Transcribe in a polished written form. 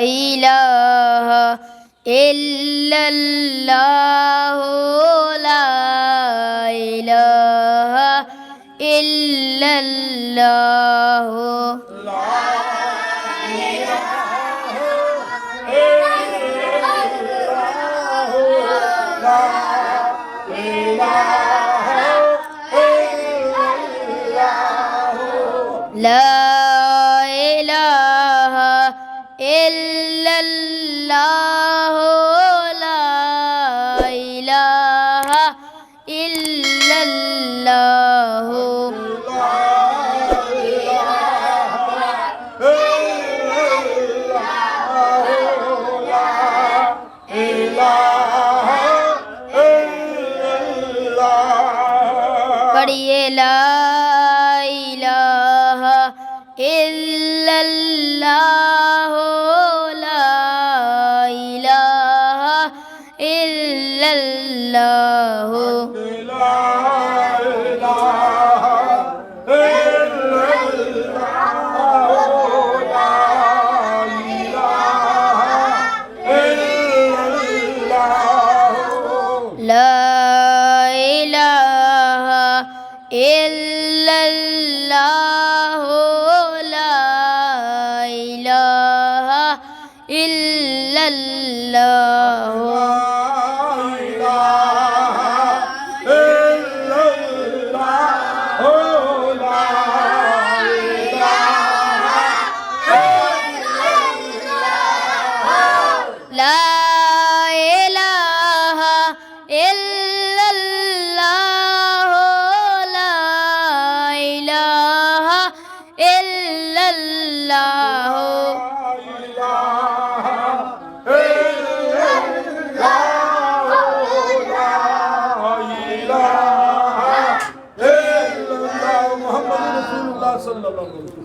ইলাহা ইল্লাল্লাহু লা ইলাহা ইল্লাল্লাহু لا إله إلا الله لا إله إلا الله पढ़िए ला इलाहा इल्लल्लाह ला इलाहा इल्लल्लाह ला इलाहा इल्लल्लाह ला इलाहा इल्लल्लाह ला इलाहा इल्लल्लाह ला इलाहा इल्लल्लाह मोहम्मद रसूलुल्लाह सल्लल्लाहु अलैहि वसल्लम।